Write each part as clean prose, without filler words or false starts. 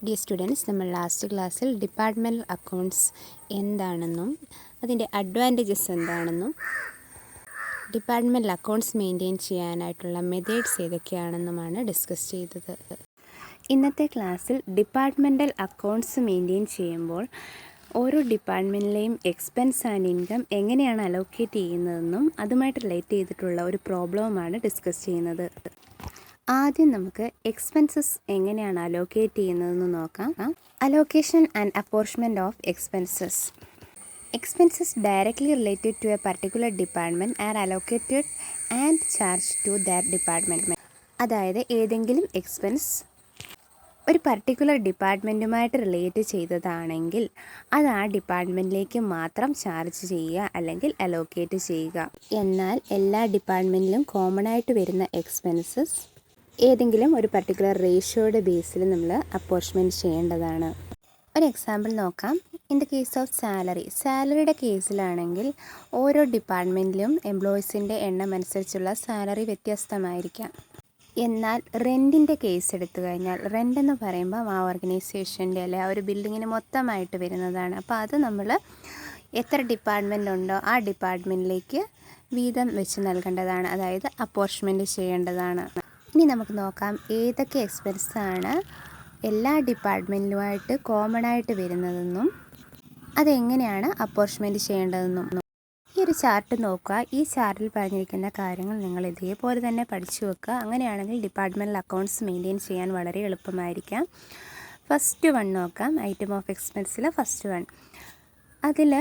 Dear students, നമ്മൾ last ക്ലാസ്സിൽ departmental accounts എന്താണെന്നും അതിൻ്റെ അഡ്വാൻറ്റേജസ് എന്താണെന്നും ഡിപ്പാർട്ട്മെൻറ്റൽ അക്കൗണ്ട്സ് മെയിൻറ്റെയിൻ ചെയ്യാനായിട്ടുള്ള മെത്തേഡ്സ് ഏതൊക്കെയാണെന്നുമാണ് ഡിസ്കസ് ചെയ്തത്. ഇന്നത്തെ ക്ലാസ്സിൽ ഡിപ്പാർട്ട്മെൻറ്റൽ അക്കൗണ്ട്സ് മെയിൻറ്റെയിൻ ചെയ്യുമ്പോൾ ഓരോ ഡിപ്പാർട്ട്മെൻറ്റിലെയും എക്സ്പെൻസ് ആൻഡ് ഇൻകം എങ്ങനെയാണ് അലോക്കേറ്റ് ചെയ്യുന്നതെന്നും അതുമായിട്ട് റിലേറ്റ് ചെയ്തിട്ടുള്ള ഒരു പ്രോബ്ലവുമാണ് ഡിസ്കസ് ചെയ്യുന്നത്. ആദ്യം നമുക്ക് എക്സ്പെൻസസ് എങ്ങനെയാണ് അലോക്കേറ്റ് ചെയ്യുന്നതെന്ന് നോക്കാം. Allocation and apportionment of expenses. Expenses directly related to a particular department are allocated and charged to that department. അതായത് ഏതെങ്കിലും എക്സ്പെൻസ് ഒരു പർട്ടിക്കുലർ ഡിപ്പാർട്ട്മെൻറ്റുമായിട്ട് റിലേറ്റ് ചെയ്തതാണെങ്കിൽ അത് ആ ഡിപ്പാർട്ട്മെൻറ്റിലേക്ക് മാത്രം ചാർജ് ചെയ്യുക അല്ലെങ്കിൽ അലോക്കേറ്റ് ചെയ്യുക. എന്നാൽ എല്ലാ ഡിപ്പാർട്ട്മെൻറ്റിലും കോമൺ ആയിട്ട് വരുന്ന എക്സ്പെൻസസ് ഏതെങ്കിലും ഒരു പർട്ടിക്കുലർ റേഷ്യോയുടെ ബേസിൽ നമ്മൾ അപ്പോർച്ച്മെൻറ്റ് ചെയ്യേണ്ടതാണ്. ഒരു എക്സാമ്പിൾ നോക്കാം. ഇൻ ദ കേസ് ഓഫ് സാലറിയുടെ കേസിലാണെങ്കിൽ ഓരോ ഡിപ്പാർട്ട്മെൻറ്റിലും എംപ്ലോയീസിൻ്റെ എണ്ണം അനുസരിച്ചുള്ള സാലറി വ്യത്യസ്തമായിരിക്കാം. എന്നാൽ റെൻറ്റിൻ്റെ കേസ് എടുത്തു കഴിഞ്ഞാൽ റെൻ്റ് എന്ന് പറയുമ്പോൾ ആ ഓർഗനൈസേഷൻ്റെ അല്ലെ ആ ഒരു ബിൽഡിങ്ങിന് മൊത്തമായിട്ട് വരുന്നതാണ്. അപ്പോൾ അത് നമ്മൾ എത്ര ഡിപ്പാർട്ട്മെൻറ്റുണ്ടോ ആ ഡിപ്പാർട്ട്മെൻറ്റിലേക്ക് വീതം വെച്ച് നൽകേണ്ടതാണ്, അതായത് അപ്പോർച്ച്മെൻറ്റ് ചെയ്യേണ്ടതാണ്. ഇനി നമുക്ക് നോക്കാം ഏതൊക്കെ എക്സ്പെൻസാണ് എല്ലാ ഡിപ്പാർട്ട്മെൻറ്റിലുമായിട്ട് കോമൺ ആയിട്ട് വരുന്നതെന്നും അതെങ്ങനെയാണ് അപ്പോർച്ച്മെൻറ്റ് ചെയ്യേണ്ടതെന്നും. ഈ ഒരു ചാർട്ട് നോക്കുക. ഈ ചാർട്ടിൽ പറഞ്ഞിരിക്കുന്ന കാര്യങ്ങൾ നിങ്ങൾ ഇതേപോലെ തന്നെ പഠിച്ചു വെക്കുക. അങ്ങനെയാണെങ്കിൽ ഡിപ്പാർട്ട്മെൻറ്റൽ അക്കൗണ്ട്സ് മെയിൻറ്റെയിൻ ചെയ്യാൻ വളരെ എളുപ്പമായിരിക്കാം. ഫസ്റ്റ് വൺ നോക്കാം. ഐറ്റം ഓഫ് എക്സ്പെൻസിൽ ഫസ്റ്റ് വൺ. അതിൽ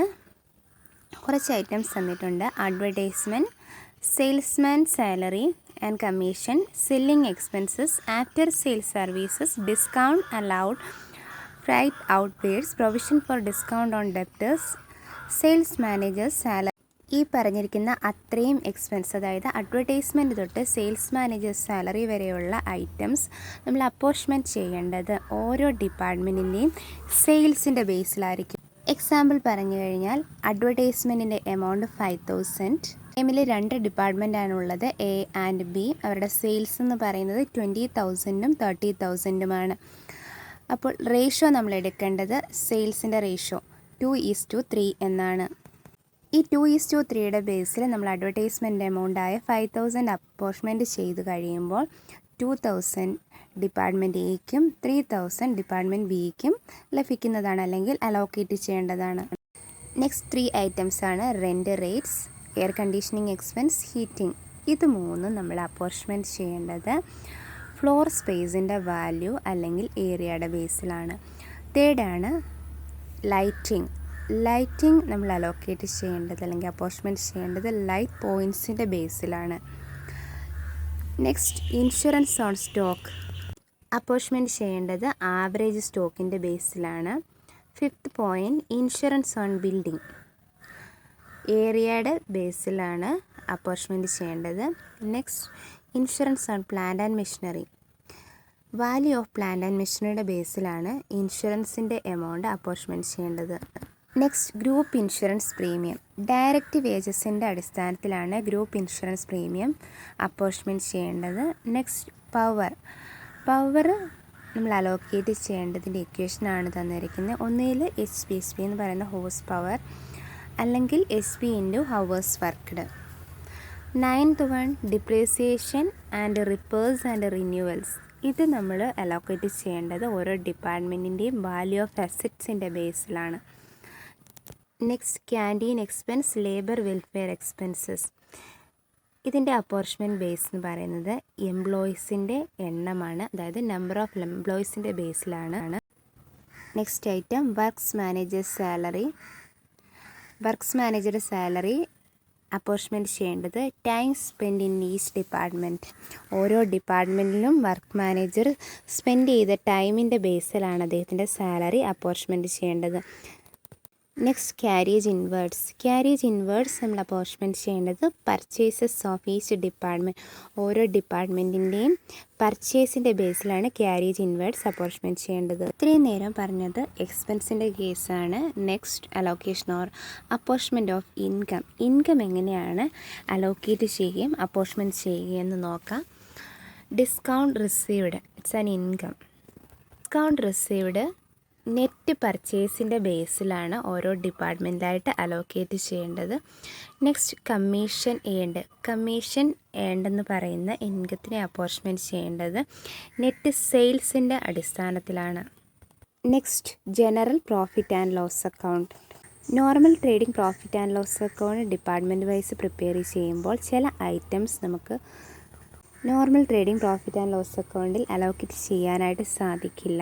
കുറച്ച് ഐറ്റംസ് തന്നിട്ടുണ്ട്. Advertisement, salesman salary and commission, selling expenses, after sale services, discount allowed, freight outwards, provision for discount on debtors, sales managers salary. ഈ പറഞ്ഞിരിക്കുന്ന അത്രയും എക്സ്പെൻസ്, അതായത് അഡ്വർടൈസ്മെൻറ്റ് തൊട്ട് സെയിൽസ് മാനേജേഴ്സ് സാലറി വരെയുള്ള ഐറ്റംസ് നമ്മൾ അപ്പോർച്ച്മെൻറ്റ് ചെയ്യേണ്ടത് ഓരോ ഡിപ്പാർട്ട്മെൻറ്റിൻ്റെയും സെയിൽസിൻ്റെ ബേസിലായിരിക്കും. എക്സാമ്പിൾ പറഞ്ഞു കഴിഞ്ഞാൽ അഡ്വർടൈസ്മെൻറ്റിൻ്റെ എമൗണ്ട് 5000. എമ്മിൽ 2 ഡിപ്പാർട്ട്മെൻറ്റാണുള്ളത്, എ ആൻഡ് ബി. അവരുടെ സെയിൽസ് എന്ന് പറയുന്നത് 20,000-ഉം 30,000-ഉമാണ്. അപ്പോൾ റേഷ്യോ നമ്മൾ എടുക്കേണ്ടത് സെയിൽസിൻ്റെ റേഷ്യോ 2:3 എന്നാണ്. ഈ 2:3യുടെ ബേസിൽ നമ്മൾ അഡ്വർടൈസ്മെൻറ്റ് എമൗണ്ടായ 5,000 അപ്പോർച്ച്മെൻറ്റ് ചെയ്ത് കഴിയുമ്പോൾ 2,000 ഡിപ്പാർട്ട്മെൻറ്റ് എയ്ക്കും 3,000 ഡിപ്പാർട്ട്മെൻറ്റ് ബിക്കും ലഭിക്കുന്നതാണ്, അല്ലെങ്കിൽ അലോക്കേറ്റ് ചെയ്യേണ്ടതാണ്. നെക്സ്റ്റ് 3 ഐറ്റംസ് ആണ് rent, rates, air conditioning expense, heating. ഇത് മൂന്നും നമ്മൾ അപ്പോർച്ച്മെൻറ്റ് ചെയ്യേണ്ടത് ഫ്ലോർ സ്പേസിൻ്റെ വാല്യൂ അല്ലെങ്കിൽ ഏരിയയുടെ ബേസിലാണ്. തേർഡാണ് ലൈറ്റിംഗ്. ലൈറ്റിംഗ് നമ്മൾ അലോക്കേറ്റ് ചെയ്യേണ്ടത് അല്ലെങ്കിൽ അപ്പോർച്ച്മെൻറ്റ് ചെയ്യേണ്ടത് ലൈറ്റ് പോയിൻറ്റ്സിൻ്റെ ബേസിലാണ്. Next insurance on stock. Apportionment ചെയ്യേണ്ടത് ആവറേജ് സ്റ്റോക്കിൻ്റെ ബേസിലാണ്. Fifth point insurance on building. ഏരിയയുടെ ബേസിലാണ് അപ്പോർച്ച്മെൻറ്റ് ചെയ്യേണ്ടത്. Next insurance on plant and machinery. Value of plant and മെഷീനറിയുടെ ബേസിലാണ് ഇൻഷുറൻസിൻ്റെ എമൗണ്ട് അപ്പോർച്ച്മെൻറ്റ് ചെയ്യേണ്ടത്. Next group insurance premium. Direct വേജസിൻ്റെ അടിസ്ഥാനത്തിലാണ് ഗ്രൂപ്പ് ഇൻഷുറൻസ് പ്രീമിയം അപ്പോർച്ച്മെൻറ്റ് ചെയ്യേണ്ടത്. നെക്സ്റ്റ് പവർ നമ്മൾ അലോക്കേറ്റ് ചെയ്യേണ്ടതിൻ്റെ ഇക്വേഷനാണ് തന്നിരിക്കുന്നത്. ഒന്നിൽ HP എന്ന് പറയുന്ന ഹോഴ്സ് പവർ അല്ലെങ്കിൽ SP × hours worked. 9th one depreciation and repairs and renewals. ഇത് നമ്മൾ അലോക്കേറ്റ് ചെയ്യേണ്ടത് ഓരോ ഡിപ്പാർട്ട്മെൻറ്റിൻ്റെയും വാല്യൂ ഓഫ് അസറ്റ്സിൻ്റെ ബേസിലാണ്. Next canteen expense, labour welfare expenses. ഇതിൻ്റെ അപ്പോർച്ച്മെൻറ്റ് ബേസ് എന്ന് പറയുന്നത് എംപ്ലോയീസിൻ്റെ എണ്ണമാണ്, അതായത് നമ്പർ ഓഫ് എംപ്ലോയീസിൻ്റെ ബേസിലാണ്. Next item works managers salary. Works മാനേജറുടെ സാലറി അപ്പോർച്ച്മെൻറ്റ് ചെയ്യേണ്ടത് time spend in each department. ഓരോ ഡിപ്പാർട്ട്മെൻറ്റിലും വർക്ക് മാനേജർ സ്പെൻഡ് ചെയ്ത ടൈമിൻ്റെ ബേസിലാണ് അദ്ദേഹത്തിൻ്റെ സാലറി അപ്പോർച്ച്മെൻറ്റ് ചെയ്യേണ്ടത്. നെക്സ്റ്റ് ക്യാരിയേജ് ഇൻവേർഡ്സ് നമ്മൾ അപ്പോർച്ച്മെൻറ്റ് ചെയ്യേണ്ടത് പർച്ചേസസ് ഓഫ് ഈച്ച് ഡിപ്പാർട്ട്മെൻറ്റ്. ഓരോ ഡിപ്പാർട്ട്മെൻറ്റിൻ്റെയും പർച്ചേസിൻ്റെ ബേസിലാണ് ക്യാരിയേജ് ഇൻവേർഡ്സ് അപ്പോർച്ച്മെൻറ്റ് ചെയ്യേണ്ടത്. ഇത്രയും നേരം പറഞ്ഞത് എക്സ്പെൻസിൻ്റെ കേസാണ്. Next allocation or apportionment of income. Income എങ്ങനെയാണ് അലോക്കേറ്റ് ചെയ്യുകയും അപ്പോർച്ച്മെൻറ്റ് ചെയ്യുകയും എന്ന് നോക്കാം. Discount received, it's an income. Discount received net പർച്ചേസിൻ്റെ ബേസിലാണ് ഓരോ ഡിപ്പാർട്ട്മെൻറ്റായിട്ട് അലോക്കേറ്റ് ചെയ്യേണ്ടത്. നെക്സ്റ്റ് കമ്മീഷൻ ഏണ്ടെന്ന് പറയുന്ന ഇൻകത്തിനെ അപ്പോർച്ച്മെൻറ്റ് ചെയ്യേണ്ടത് നെറ്റ് സെയിൽസിൻ്റെ അടിസ്ഥാനത്തിലാണ്. Next general profit and loss account. Normal trading profit and loss account department wise prepare ചെയ്യുമ്പോൾ ചില ഐറ്റംസ് നമുക്ക് normal trading profit and loss അക്കൗണ്ടിൽ അലോക്കേറ്റ് ചെയ്യാനായിട്ട് സാധിക്കില്ല.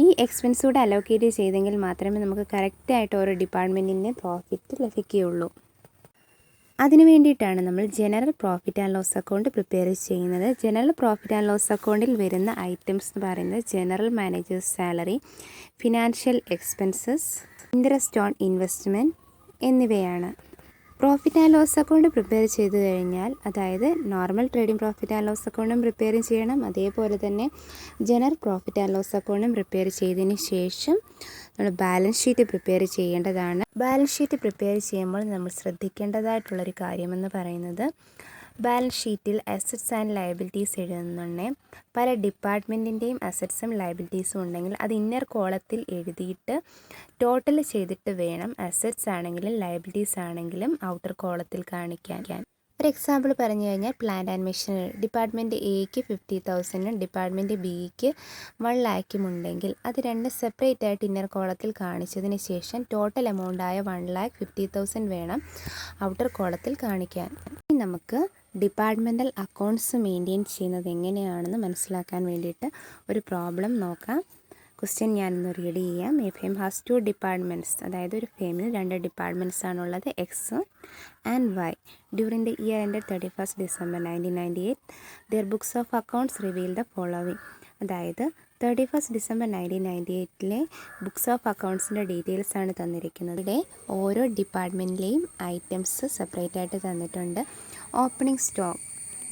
ഈ എക്സ്പെൻസ് കൂടെ അലോക്കേറ്റ് ചെയ്തെങ്കിൽ മാത്രമേ നമുക്ക് കറക്റ്റായിട്ട് ഓരോ ഡിപ്പാർട്ട്മെൻറ്റിൻ്റെ പ്രോഫിറ്റ് ലഭിക്കുകയുള്ളൂ. അതിനു വേണ്ടിയിട്ടാണ് നമ്മൾ general profit and loss account prepare ചെയ്യുന്നത്. ജനറൽ പ്രോഫിറ്റ് ആൻഡ് ലോസ് അക്കൗണ്ടിൽ വരുന്ന ഐറ്റംസ് എന്ന് പറയുന്നത് general managers salary, financial expenses, interest on investment എന്നിവയാണ്. Profit and loss account prepare ചെയ്ത് കഴിഞ്ഞാൽ, അതായത് normal trading profit and loss അക്കൗണ്ടും പ്രിപ്പയർ ചെയ്യണം, അതേപോലെ തന്നെ ജനറൽ പ്രോഫിറ്റ് ആൻഡ് ലോസ് അക്കൗണ്ടും പ്രിപ്പയർ ചെയ്തതിന് ശേഷം നമ്മൾ ബാലൻസ് ഷീറ്റ് പ്രിപ്പയർ ചെയ്യേണ്ടതാണ്. ബാലൻസ് ഷീറ്റ് പ്രിപ്പയർ ചെയ്യുമ്പോൾ നമ്മൾ ശ്രദ്ധിക്കേണ്ടതായിട്ടുള്ളൊരു കാര്യമെന്ന് പറയുന്നത്, ബാലൻസ് ഷീറ്റിൽ അസറ്റ്സ് ആൻഡ് ലയബിലിറ്റീസ് എഴുതുന്നുണ്ടെങ്കിൽ പല ഡിപ്പാർട്ട്മെൻറ്റിൻ്റെയും അസറ്റ്സും ലയബിലിറ്റീസും ഉണ്ടെങ്കിൽ അത് ഇന്നർ കോളത്തിൽ എഴുതിയിട്ട് ടോട്ടൽ ചെയ്തിട്ട് വേണം അസറ്റ്സ് ആണെങ്കിലും ലയബിലിറ്റീസ് ആണെങ്കിലും ഔട്ടർ കോളത്തിൽ കാണിക്കാൻ. ഒരു എക്സാമ്പിൾ പറഞ്ഞു കഴിഞ്ഞാൽ പ്ലാന്റ് ആൻഡ് മെഷീനറി ഡിപ്പാർട്ട്മെൻറ്റ് എക്ക് 50,000 ഡിപ്പാർട്ട്മെൻറ്റ് ബിക്ക് 1 lakhും ഉണ്ടെങ്കിൽ അത് രണ്ടും സെപ്പറേറ്റ് ആയിട്ട് ഇന്നർ കോളത്തിൽ കാണിച്ചതിന് ശേഷം ടോട്ടൽ എമൗണ്ടായ 1,50,000 വേണം ഔട്ടർ കോളത്തിൽ കാണിക്കാൻ. ഇനി നമുക്ക് ഡിപ്പാർട്ട്മെൻറ്റൽ അക്കൗണ്ട്സ് മെയിൻറ്റെയിൻ ചെയ്യുന്നത് എങ്ങനെയാണെന്ന് മനസ്സിലാക്കാൻ വേണ്ടിയിട്ട് ഒരു പ്രോബ്ലം നോക്കാം. ക്വസ്റ്റ്യൻ ഞാനൊന്ന് റീഡ് ചെയ്യാം. എ ഫേം ഹാസ് 2 ഡിപ്പാർട്ട്മെൻറ്റ്സ്, അതായത് ഒരു ഫേമിന് 2 ഡിപ്പാർട്ട്മെൻറ്റ്സ് ആണുള്ളത്, X and Y. During the year ended 31st December 1998 their books of accounts reveal the following. അതായത് 31st December 1998 ബുക്സ് ഓഫ് അക്കൗണ്ട്സിൻ്റെ ഡീറ്റെയിൽസ് ആണ് തന്നിരിക്കുന്നത്. ഇവിടെ ഓരോ ഡിപ്പാർട്ട്മെൻറ്റിലെയും ഐറ്റംസ് സെപ്പറേറ്റ് ആയിട്ട് തന്നിട്ടുണ്ട്. ഓപ്പണിംഗ് സ്റ്റോക്ക്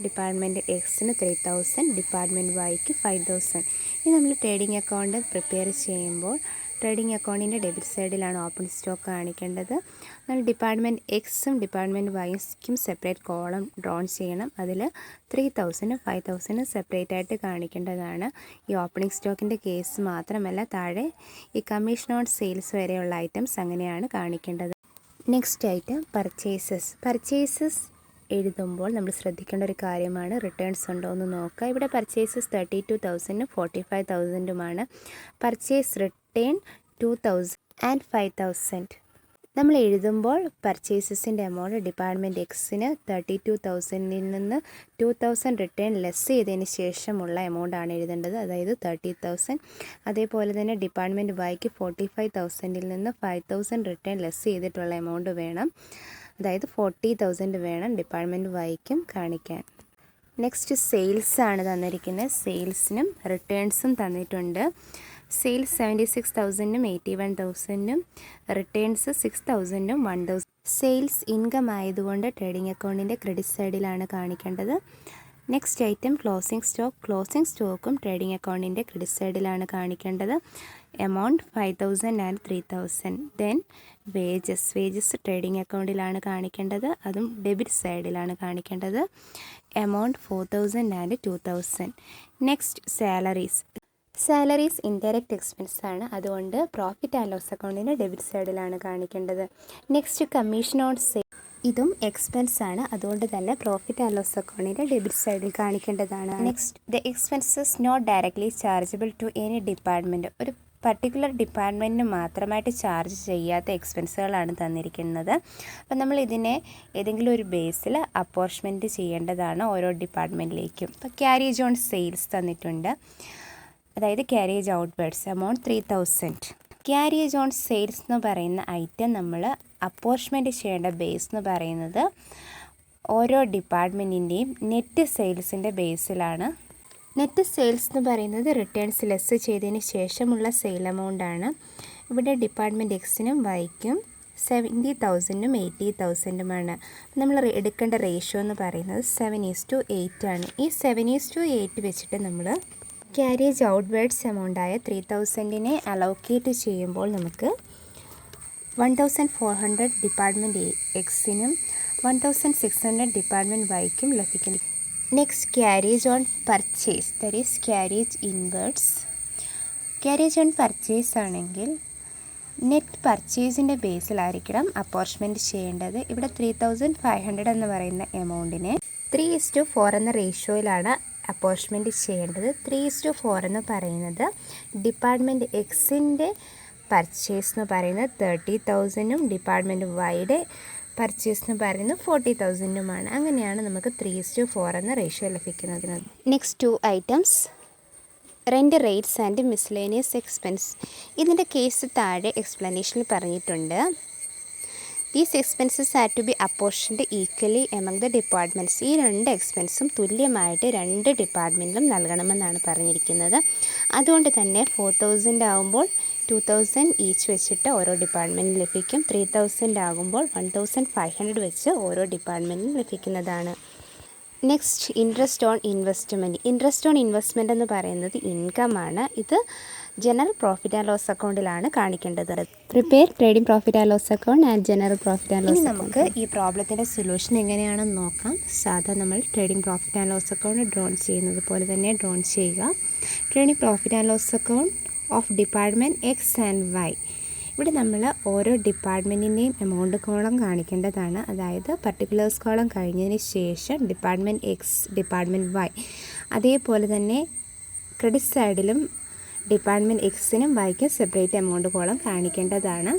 ഡിപ്പാർട്ട്മെൻറ്റ് എക്സിന് 3,000, ഡിപ്പാർട്ട്മെൻറ്റ് വൈക്ക് 5,000. ഇനി നമ്മൾ ട്രേഡിംഗ് അക്കൗണ്ട് പ്രിപ്പയർ ചെയ്യുമ്പോൾ ട്രേഡിംഗ് അക്കൗണ്ടിൻ്റെ ഡെബിറ്റ് സൈഡിലാണ് ഓപ്പൺ സ്റ്റോക്ക് കാണിക്കേണ്ടത്. നമ്മൾ ഡിപ്പാർട്ട്മെൻറ്റ് എക്സും ഡിപ്പാർട്ട്മെൻറ്റ് വൈക്കും സെപ്പറേറ്റ് കോളം ഡ്രോൺ ചെയ്യണം. അതിൽ 3,000 5,000 സെപ്പറേറ്റ് ആയിട്ട് കാണിക്കേണ്ടതാണ്. ഈ ഓപ്പണിംഗ് സ്റ്റോക്കിൻ്റെ കേസ് മാത്രമല്ല, താഴെ ഈ കമ്മീഷൻ ഓൺ സെയിൽസ് വരെയുള്ള ഐറ്റംസ് അങ്ങനെയാണ് കാണിക്കേണ്ടത്. നെക്സ്റ്റ് ഐറ്റം പർച്ചേസസ് എഴുതുമ്പോൾ നമ്മൾ ശ്രദ്ധിക്കേണ്ട ഒരു കാര്യമാണ് റിട്ടേൺസ് ഉണ്ടോ എന്ന് നോക്കുക. ഇവിടെ പർച്ചേസസ് 32,000 45,000 പർച്ചേസ് റിട്ടേൺ 2,000 ആൻഡ് 5,000. നമ്മൾ എഴുതുമ്പോൾ പർച്ചേസസിൻ്റെ എമൗണ്ട് ഡിപ്പാർട്ട്മെൻറ്റ് എക്സിന് 32,000 നിന്ന് 2,000 റിട്ടേൺ ലെസ് ചെയ്തതിന് ശേഷമുള്ള എമൗണ്ടാണ് എഴുതേണ്ടത്, അതായത് 30,000. അതേപോലെ തന്നെ ഡിപ്പാർട്ട്മെൻറ്റ് വൈക്ക് 45,000 നിന്ന് 5,000 റിട്ടേൺ ലെസ് ചെയ്തിട്ടുള്ള എമൗണ്ട് വേണം, അതായത് 40,000 വേണം ഡിപ്പാർട്ട്മെൻറ്റ് വൈക്കും കാണിക്കാൻ. നെക്സ്റ്റ് സെയിൽസ് ആണ് തന്നിരിക്കുന്നത്. സെയിൽസിനും റിട്ടേൺസും തന്നിട്ടുണ്ട്. Sales 76,000 81,000, returns 6,000 1,000. സെയിൽസ് ഇൻകം ആയതുകൊണ്ട് ട്രേഡിംഗ് അക്കൗണ്ടിൻ്റെ ക്രെഡിറ്റ് സൈഡിലാണ് കാണിക്കേണ്ടത്. നെക്സ്റ്റ് ഐറ്റം ക്ലോസിംഗ് സ്റ്റോക്കും ട്രേഡിംഗ് അക്കൗണ്ടിൻ്റെ ക്രെഡിറ്റ് സൈഡിലാണ് കാണിക്കേണ്ടത്. Amount 5,000 and 3,000. Then wages trading അക്കൗണ്ടിലാണ് കാണിക്കേണ്ടത്, അതും ഡെബിറ്റ് സൈഡിലാണ് കാണിക്കേണ്ടത്. Amount 4,000 and 2,000. Next salaries indirect expense ആണ്, അതുകൊണ്ട് പ്രോഫിറ്റ് ആൻഡ് ലോസ് അക്കൗണ്ടിൻ്റെ ഡെബിറ്റ് സൈഡിലാണ് കാണിക്കേണ്ടത്. നെക്സ്റ്റ് കമ്മീഷൻ ഓൺ സെയിൽ, ഇതും എക്സ്പെൻസ് ആണ്, അതുകൊണ്ട് തന്നെ പ്രോഫിറ്റ് ആൻഡ് ലോസ് അക്കൗണ്ടിൻ്റെ ഡെബിറ്റ് സൈഡിൽ കാണിക്കേണ്ടതാണ്. Next the expenses not directly chargeable to any department, ഒരു പർട്ടിക്കുലർ ഡിപ്പാർട്ട്മെൻറ്റിന് മാത്രമായിട്ട് ചാർജ് ചെയ്യാത്ത എക്സ്പെൻസുകളാണ് തന്നിരിക്കുന്നത്. അപ്പം നമ്മൾ ഇതിനെ ഏതെങ്കിലും ഒരു ബേസിൽ അപ്പോർച്ച്മെൻറ്റ് ചെയ്യേണ്ടതാണ് ഓരോ ഡിപ്പാർട്ട്മെൻറ്റിലേക്കും. ഇപ്പോൾ ക്യാരേജ് ഓൺ സെയിൽസ് തന്നിട്ടുണ്ട്, അതായത് carriage outwards amount 3,000. Carriage on sales എന്ന് പറയുന്ന ഐറ്റം നമ്മൾ അപ്പോർച്ച്മെൻറ്റ് ചെയ്യേണ്ട ബേസ് എന്ന് പറയുന്നത് ഓരോ ഡിപ്പാർട്ട്മെൻറ്റിൻ്റെയും നെറ്റ് സെയിൽസിൻ്റെ ബേസിലാണ്. നെറ്റ് സെയിൽസ് എന്ന് പറയുന്നത് റിട്ടേൺസ് ലെസ് ചെയ്തതിന് ശേഷമുള്ള സെയിൽ എമൗണ്ടാണ്. ഇവിടെ ഡിപ്പാർട്ട്മെൻറ്റ് എക്സിനും വൈക്കും 70,000 80,000. നമ്മൾ എടുക്കേണ്ട റേഷ്യോ എന്ന് പറയുന്നത് 7:8 ആണ്. ഈ 7:8 വെച്ചിട്ട് നമ്മൾ ക്യാരേജ് ഔട്ട്വേർഡ്സ് എമൗണ്ടായ 3,000 അലോക്കേറ്റ് ചെയ്യുമ്പോൾ നമുക്ക് 1,400 ഡിപ്പാർട്ട്മെൻറ്റ് എക്സിനും 1,600 ഡിപ്പാർട്ട്മെൻറ്റ് വൈക്കും ലഭിക്കും. Next carriage on purchase, that is carriage inwards. Carriage on purchase ആണെങ്കിൽ നെറ്റ് പർച്ചേസിൻ്റെ ബേസിലായിരിക്കണം അപ്പോർച്ച്മെൻറ്റ് ചെയ്യേണ്ടത്. ഇവിടെ 3500 എന്ന് പറയുന്ന എമൗണ്ടിനെ 3:4 എന്ന റേഷ്യോയിലാണ് അപ്പോർച്ച്മെൻറ്റ് ചെയ്യേണ്ടത്. 3:4 എന്ന് പറയുന്നത് ഡിപ്പാർട്ട്മെൻറ്റ് എക്സിൻ്റെ പർച്ചേസ് എന്ന് പറയുന്നത് 30,000ഉം ഡിപ്പാർട്ട്മെൻറ്റ് വൈയുടെ പർച്ചേസ് എന്ന് പറയുന്നത് 40,000ഉമാണ്. അങ്ങനെയാണ് നമുക്ക് 3:4 എന്ന റേഷ്യോ ലഭിക്കുന്നത്. Next 2 items rent rates and miscellaneous expense. ഇതിൻ്റെ കേസ് താഴെ എക്സ്പ്ലനേഷനിൽ പറഞ്ഞിട്ടുണ്ട്. These expenses are to be apportioned equally among the departments. ഈ 2 എക്സ്പെൻസും തുല്യമായിട്ട് 2 ഡിപ്പാർട്ട്മെൻറ്റിലും നൽകണമെന്നാണ് പറഞ്ഞിരിക്കുന്നത്. അതുകൊണ്ട് തന്നെ 4,000 ആകുമ്പോൾ 2,000 ഈച്ച് വെച്ചിട്ട് ഓരോ ഡിപ്പാർട്ട്മെൻറ്റിന് ലഭിക്കും. 3,000 ആകുമ്പോൾ 1,500 വെച്ച് ഓരോ ഡിപ്പാർട്ട്മെൻറ്റിനും ലഭിക്കുന്നതാണ്. Next interest on investment. Interest on investment എന്ന് പറയുന്നത് ഇൻകമാണ്. ഇത് ജനറൽ പ്രോഫിറ്റ് ആൻഡ് ലോസ് അക്കൗണ്ടിലാണ് കാണിക്കേണ്ടത്. Prepare trading profit and loss account and general profit and loss. നമുക്ക് ഈ പ്രോബ്ലത്തിൻ്റെ സൊല്യൂഷൻ എങ്ങനെയാണെന്ന് നോക്കാം. സാധാ നമ്മൾ trading profit and loss account drawn ചെയ്യുന്നത് പോലെ തന്നെ ഡ്രോൺ ചെയ്യുക. Trading profit and loss account of department X and Y. ഇവിടെ നമ്മൾ ഓരോ ഡിപ്പാർട്ട്മെൻറ്റിൻ്റെയും എമൗണ്ട് കോളം കാണിക്കേണ്ടതാണ്. അതായത് പർട്ടിക്കുലേഴ്സ് കോളം കഴിഞ്ഞതിന് ശേഷം ഡിപ്പാർട്ട്മെൻറ്റ് എക്സ്, ഡിപ്പാർട്ട്മെൻറ്റ് വൈ, അതേപോലെ തന്നെ ക്രെഡിറ്റ് സൈഡിലും ഡിപ്പാർട്ട്മെൻറ്റ് എക്സിനും വൈക്കും സെപ്പറേറ്റ് എമൗണ്ട് കോളം കാണിക്കേണ്ടതാണ്.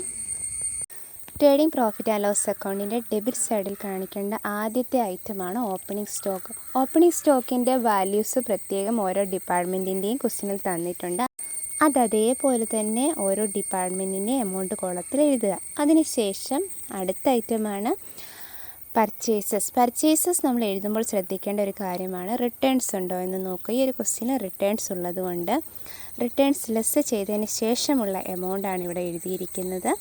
ട്രേഡിംഗ് പ്രോഫിറ്റ് ആൻഡ് ലോസ് അക്കൗണ്ടിൻ്റെ ഡെബിറ്റ് സൈഡിൽ കാണിക്കേണ്ട ആദ്യത്തെ ഐറ്റമാണ് ഓപ്പണിംഗ് സ്റ്റോക്ക്. ഓപ്പണിംഗ് സ്റ്റോക്കിൻ്റെ വാല്യൂസ് പ്രത്യേകം ഓരോ ഡിപ്പാർട്ട്മെൻറ്റിൻ്റെയും ക്വസ്റ്റ്യനിൽ തന്നിട്ടുണ്ട്. അതേപോലെ തന്നെ ഓരോ ഡിപ്പാർട്ട്മെൻറ്റിൻ്റെ എമൗണ്ട് കോളത്തിൽ എഴുതുക. അതിനുശേഷം അടുത്ത ഐറ്റമാണ് പർച്ചേസസ്. പർച്ചേസസ് നമ്മൾ എഴുതുമ്പോൾ ശ്രദ്ധിക്കേണ്ട ഒരു കാര്യമാണ് റിട്ടേൺസ് ഉണ്ടോ എന്ന് നോക്കുക. ഈ ഒരു ക്വസ്റ്റ്യന് റിട്ടേൺസ് ഉള്ളതുകൊണ്ട് റിട്ടേൺസ് ലെസ് ചെയ്തതിന് ശേഷമുള്ള എമൗണ്ടാണ് ഇവിടെ എഴുതിയിരിക്കുന്നത്.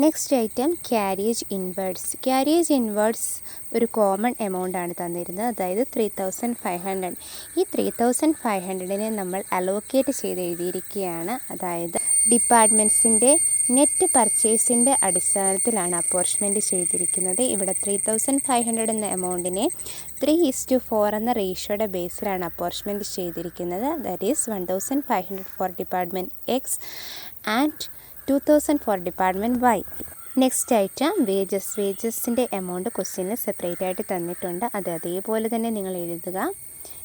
Next item carriage inwards. Carriage inwards ഒരു കോമൺ എമൗണ്ടാണ് തന്നിരുന്നത്, അതായത് 3,500. ഈ 3,500നെ നമ്മൾ അലോക്കേറ്റ് ചെയ്ത് എഴുതിയിരിക്കുകയാണ്. അതായത് ഡിപ്പാർട്ട്മെൻറ്റ്സിൻ്റെ നെറ്റ് പർച്ചേസിൻ്റെ അടിസ്ഥാനത്തിലാണ് അപ്പോർച്ച്മെൻറ്റ് ചെയ്തിരിക്കുന്നത്. ഇവിടെ 3,500 എന്ന എമൗണ്ടിനെ 3:4 എന്ന റേഷ്യോയുടെ ബേസിലാണ് അപ്പോർച്ച്മെൻറ്റ് ചെയ്തിരിക്കുന്നത്. That is 1,500 for department X and 2,000 for department Y. Next item wages. വേജസിൻ്റെ എമൗണ്ട് ക്വസ്റ്റ്യന് സെപ്പറേറ്റ് ആയിട്ട് തന്നിട്ടുണ്ട്. അതേപോലെ തന്നെ നിങ്ങൾ എഴുതുക.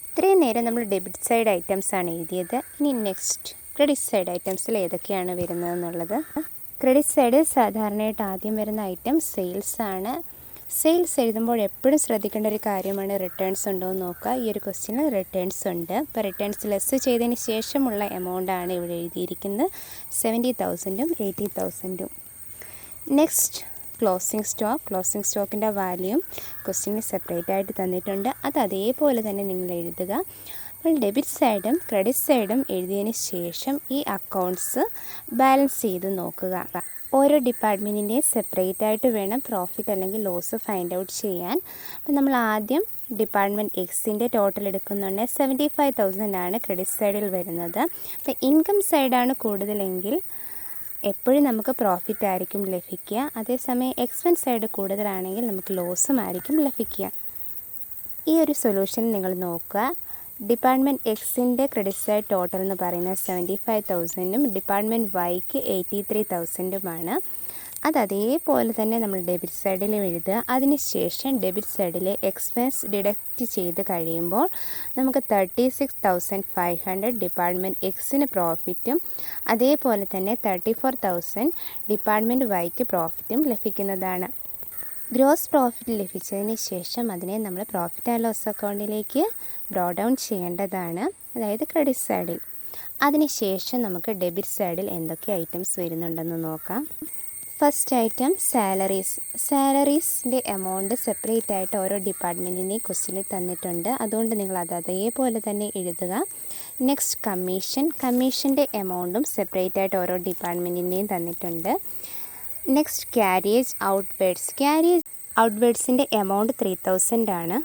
ഇത്രയും നേരം നമ്മൾ ഡെബിറ്റ് സൈഡ് ഐറ്റംസ് ആണ് എഴുതിയത്. ഇനി നെക്സ്റ്റ് ക്രെഡിറ്റ് സൈഡ് ഐറ്റംസിൽ ഏതൊക്കെയാണ് വരുന്നതെന്നുള്ളത്. ക്രെഡിറ്റ് സൈഡിൽ സാധാരണയായിട്ട് ആദ്യം വരുന്ന ഐറ്റം സെയിൽസ് ആണ്. സെയിൽസ് എഴുതുമ്പോൾ എപ്പോഴും ശ്രദ്ധിക്കേണ്ട ഒരു കാര്യമാണ് റിട്ടേൺസ് ഉണ്ടോ എന്ന് നോക്കുക. ഈ ഒരു ക്വസ്റ്റ്യന് റിട്ടേൺസ് ഉണ്ട്. അപ്പോൾ റിട്ടേൺസ് ലെസ് ചെയ്തതിന് ശേഷമുള്ള എമൗണ്ടാണ് ഇവിടെ എഴുതിയിരിക്കുന്നത്. 70,000ഉം 80,000ഉം. Next closing stock. ക്ലോസിംഗ് സ്റ്റോക്കിൻ്റെ വാല്യൂം ക്വസ്റ്റ്യന് സെപ്പറേറ്റ് ആയിട്ട് തന്നിട്ടുണ്ട്. അതേപോലെ തന്നെ നിങ്ങൾ എഴുതുക. അപ്പോൾ ഡെബിറ്റ് സൈഡും ക്രെഡിറ്റ് സൈഡും എഴുതിയതിന് ശേഷം ഈ അക്കൗണ്ട്സ് ബാലൻസ് ചെയ്ത് നോക്കുക. ഓരോ ഡിപ്പാർട്ട്മെൻറ്റിൻ്റെയും സെപ്പറേറ്റ് ആയിട്ട് വേണം പ്രോഫിറ്റ് അല്ലെങ്കിൽ ലോസ് ഫൈൻഡ് ഔട്ട് ചെയ്യാൻ. അപ്പോൾ നമ്മൾ ആദ്യം ഡിപ്പാർട്ട്മെൻറ്റ് എക്സിൻ്റെ ടോട്ടൽ എടുക്കുന്നുണ്ട്. 75,000 ആണ് ക്രെഡിറ്റ് സൈഡിൽ വരുന്നത്. അപ്പോൾ ഇൻകം സൈഡാണ് കൂടുതലെങ്കിൽ എപ്പോഴും നമുക്ക് പ്രോഫിറ്റ് ആയിരിക്കും ലഭിക്കുക. അതേസമയം എക്സ്പെൻസ് സൈഡ് കൂടുതലാണെങ്കിൽ നമുക്ക് ലോസും ആയിരിക്കും ലഭിക്കുക. ഈ ഒരു സൊല്യൂഷൻ നിങ്ങൾ നോക്കുക. ഡിപ്പാർട്ട്മെൻറ്റ് എക്സിൻ്റെ ക്രെഡിറ്റ് സൈഡ് ടോട്ടൽ എന്ന് പറയുന്നത് 75,000ഉം ഡിപ്പാർട്ട്മെൻറ്റ് വൈക്ക് 83,000ഉമാണ്. അതേപോലെ തന്നെ നമ്മൾ ഡെബിറ്റ് സൈഡിൽ എഴുതുക. അതിനുശേഷം ഡെബിറ്റ് സൈഡിലെ എക്സ്പെൻസ് ഡിഡക്റ്റ് ചെയ്ത് കഴിയുമ്പോൾ നമുക്ക് 36,500 ഡിപ്പാർട്ട്മെൻറ്റ് എക്സിന് പ്രോഫിറ്റും അതേപോലെ തന്നെ 34,000 ഡിപ്പാർട്ട്മെൻറ്റ് വൈക്ക് പ്രോഫിറ്റും ലഭിക്കുന്നതാണ്. ഗ്രോസ് പ്രോഫിറ്റ് ലഭിച്ചതിന് ശേഷം അതിനെ നമ്മൾ പ്രോഫിറ്റ് ആൻഡ് ലോസ് അക്കൗണ്ടിലേക്ക് ബ്രോ ഡൗൺ ചെയ്യേണ്ടതാണ്, അതായത് ക്രെഡിറ്റ് സൈഡിൽ. അതിനുശേഷം നമുക്ക് ഡെബിറ്റ് സൈഡിൽ എന്തൊക്കെ ഐറ്റംസ് വരുന്നുണ്ടെന്ന് നോക്കാം. First item salaries. സാലറീസിൻ്റെ എമൗണ്ട് സെപ്പറേറ്റ് ആയിട്ട് ഓരോ ഡിപ്പാർട്ട്മെൻറ്റിൻ്റെയും ക്വസ്റ്റ്യനിൽ തന്നിട്ടുണ്ട്. അതുകൊണ്ട് നിങ്ങൾ അതേപോലെ തന്നെ എഴുതുക. Next commission. കമ്മീഷൻ്റെ എമൗണ്ടും സെപ്പറേറ്റ് ആയിട്ട് ഓരോ ഡിപ്പാർട്ട്മെൻറ്റിൻ്റെയും തന്നിട്ടുണ്ട്. Next carriage outwards. ക്യാരിയേജ് ഔട്ട്വേർഡ്സിൻ്റെ എമൗണ്ട് 3,000 ആണ്.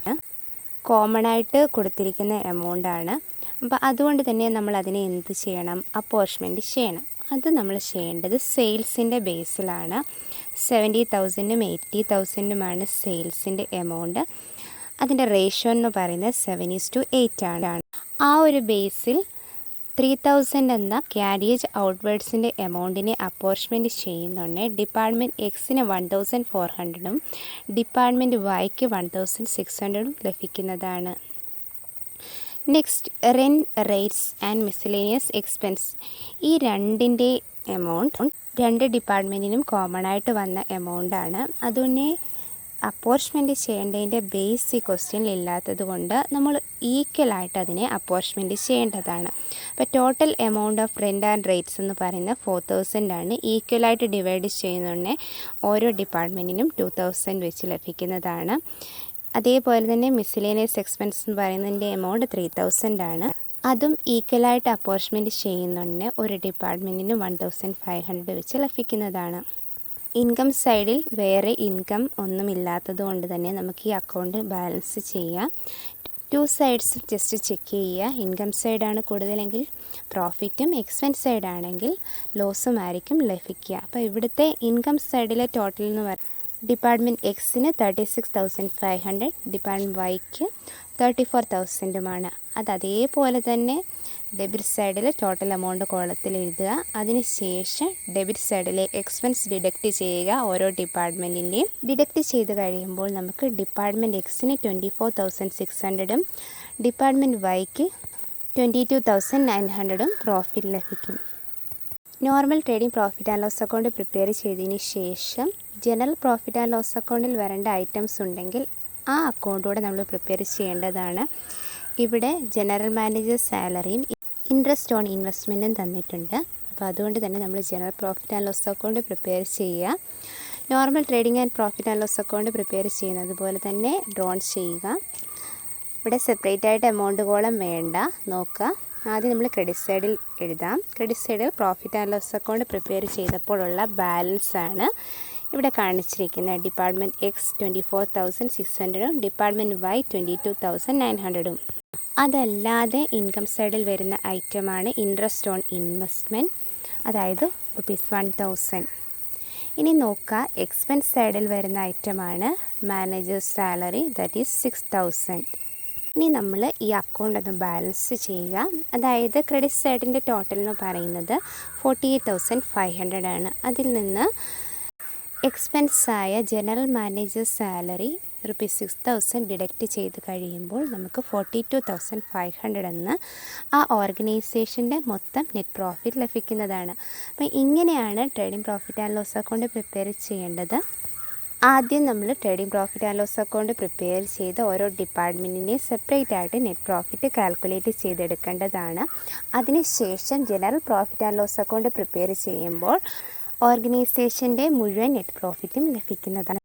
കോമൺ ആയിട്ട് കൊടുത്തിരിക്കുന്ന എമൗണ്ടാണ്. അപ്പോൾ അതുകൊണ്ട് തന്നെ നമ്മൾ അതിനെ എന്ത് ചെയ്യണം? അപ്പോർച്ച്മെൻറ്റ് ചെയ്യണം. അത് നമ്മൾ ചെയ്യേണ്ടത് സെയിൽസിൻ്റെ ബേസിലാണ്. 70,000ഉം 80,000ഉമാണ് സെയിൽസിൻ്റെ എമൗണ്ട്. അതിൻ്റെ റേഷ്യോ എന്ന് പറയുന്നത് 7:8 ആണ്. ആ ഒരു ബേസിൽ 3000 എന്ന ക്യാരിയേജ് ഔട്ട്വേർഡ്സിൻ്റെ എമൗണ്ടിനെ അപ്പോർച്ച്മെൻറ്റ് ചെയ്യുന്നുണ്ട്. ഡിപ്പാർട്ട്മെൻറ്റ് എക്സിന് 1400 ഡിപ്പാർട്ട്മെൻറ്റ് വൈക്ക് 1600 ലഭിക്കുന്നതാണ്. Next rent, rates and miscellaneous expense. ഈ രണ്ടിൻ്റെ എമൗണ്ട് രണ്ട് ഡിപ്പാർട്ട്മെൻറ്റിനും കോമൺ ആയിട്ട് വന്ന എമൗണ്ടാണ്. അതുതന്നെ അപ്പോർച്ച്മെൻറ്റ് ചെയ്യേണ്ടതിൻ്റെ ബേസിക് ക്വസ്റ്റ്യനിൽ ഇല്ലാത്തത് കൊണ്ട് നമ്മൾ ഈക്വലായിട്ട് അതിനെ അപ്പോർച്ച്മെൻറ്റ് ചെയ്യേണ്ടതാണ്. അപ്പോൾ total amount of rent and rates എന്ന് പറയുന്നത് 4000 ആണ്. ഈക്വലായിട്ട് ഡിവൈഡ് ചെയ്യുന്നുണ്ടെങ്കിൽ ഓരോ ഡിപ്പാർട്ട്മെൻറ്റിനും 2000 വെച്ച് ലഭിക്കുന്നതാണ്. അതേപോലെ തന്നെ മിസ്സലേനിയസ് എക്സ്പെൻസ് എന്ന് പറയുന്നതിൻ്റെ എമൗണ്ട് 3000 ആണ്. അതും ഈക്വലായിട്ട് അപ്പോർച്ച്മെൻറ്റ് ചെയ്യുന്നുണ്ടെങ്കിൽ ഒരു ഡിപ്പാർട്ട്മെൻറ്റിന് 1500 വെച്ച് ലഭിക്കുന്നതാണ്. ഇൻകം സൈഡിൽ വേറെ ഇൻകം ഒന്നുമില്ലാത്തത് കൊണ്ട് തന്നെ നമുക്ക് ഈ അക്കൗണ്ട് ബാലൻസ് ചെയ്യാം. 2 സൈഡ്സും ജസ്റ്റ് ചെക്ക് ചെയ്യുക. ഇൻകം സൈഡാണ് കൂടുതലെങ്കിൽ പ്രോഫിറ്റും, എക്സ്പെൻസ് സൈഡാണെങ്കിൽ ലോസും ആയിരിക്കും ലഭിക്കുക. അപ്പോൾ ഇവിടുത്തെ ഇൻകം സൈഡിലെ ടോട്ടൽ എന്ന് പറയുന്നത് ഡിപ്പാർട്ട്മെൻറ്റ് എക്സിന് 36,500, ഡിപ്പാർട്ട്മെൻറ്റ് വൈക്ക് 34,000 അത് അതേപോലെ തന്നെ ഡെബിറ്റ് സൈഡിൽ ടോട്ടൽ എമൗണ്ട് കോളത്തിൽ എഴുതുക. അതിനുശേഷം ഡെബിറ്റ് സൈഡിലെ എക്സ്പെൻസ് ഡിഡക്റ്റ് ചെയ്യുക. ഓരോ ഡിപ്പാർട്ട്മെൻറ്റിൻ്റെയും ഡിഡക്റ്റ് ചെയ്ത് കഴിയുമ്പോൾ നമുക്ക് ഡിപ്പാർട്ട്മെൻറ്റ് എക്സിന് 24,600 ഡിപ്പാർട്ട്മെൻറ്റ് വൈക്ക് 22,900 പ്രോഫിറ്റ് ലഭിക്കും. Normal trading profit and loss account prepare ചെയ്തതിന് ശേഷം ജനറൽ പ്രോഫിറ്റ് ആൻഡ് ലോസ് അക്കൗണ്ടിൽ വരേണ്ട ഐറ്റംസ് ഉണ്ടെങ്കിൽ ആ അക്കൗണ്ടൂടെ നമ്മൾ പ്രിപ്പയർ ചെയ്യേണ്ടതാണ്. ഇവിടെ ജനറൽ മാനേജർ സാലറിയും ഇൻട്രസ്റ്റ് ഓൺ ഇൻവെസ്റ്റ്മെൻറ്റും തന്നിട്ടുണ്ട്. അപ്പോൾ അതുകൊണ്ട് തന്നെ നമ്മൾ general profit and loss account prepare ചെയ്യുക. Normal trading and profit and loss account prepare ചെയ്യുന്നത് പോലെ തന്നെ ഡ്രോൺ ചെയ്യുക. ഇവിടെ സെപ്പറേറ്റ് ആയിട്ട് എമൗണ്ട് കോളം വേണ്ട, നോക്കുക. ആദ്യം നമ്മൾ ക്രെഡിറ്റ് സൈഡിൽ എഴുതാം. ക്രെഡിറ്റ് സൈഡിൽ profit and loss account prepare ചെയ്തപ്പോഴുള്ള ബാലൻസ് ആണ് ഇവിടെ കാണിച്ചിരിക്കുന്നത്. Department X 24,600, department Y 22,900. അതല്ലാതെ ഇൻകം സൈഡിൽ വരുന്ന ഐറ്റമാണ് ഇൻട്രസ്റ്റ് ഓൺ ഇൻവെസ്റ്റ്മെൻറ്റ്, അതായത് ₹1,000. ഇനി നോക്കുക, എക്സ്പെൻസ് സൈഡിൽ വരുന്ന ഐറ്റമാണ് മാനേജേഴ്സ് സാലറി, ദാറ്റ് ഈസ് 6,000. ഇനി നമ്മൾ ഈ അക്കൗണ്ട് ഒന്ന് ബാലൻസ് ചെയ്യുക. അതായത് ക്രെഡിറ്റ് സൈഡിൻ്റെ ടോട്ടൽ എന്ന് പറയുന്നത് 48,500 ആണ്. അതിൽ നിന്ന് എക്സ്പെൻസായ ജനറൽ മാനേജർ സാലറി ₹6,000 ഡിഡക്റ്റ് ചെയ്ത് കഴിയുമ്പോൾ നമുക്ക് 42,500 എന്ന് ആ ഓർഗനൈസേഷൻ്റെ മൊത്തം നെറ്റ് പ്രോഫിറ്റ് ലഭിക്കുന്നതാണ്. അപ്പോൾ ഇങ്ങനെയാണ് trading profit and loss account prepare ചെയ്യേണ്ടത്. ആദ്യം നമ്മൾ trading profit and loss account prepare ചെയ്ത് ഓരോ ഡിപ്പാർട്ട്മെൻറ്റിനെയും സെപ്പറേറ്റ് ആയിട്ട് നെറ്റ് പ്രോഫിറ്റ് കാൽക്കുലേറ്റ് ചെയ്തെടുക്കേണ്ടതാണ്. അതിനുശേഷം general profit and loss account prepare ചെയ്യുമ്പോൾ ഓർഗനൈസേഷൻ്റെ മുഴുവൻ നെറ്റ് പ്രോഫിറ്റും ലഭിക്കുന്നതാണ്.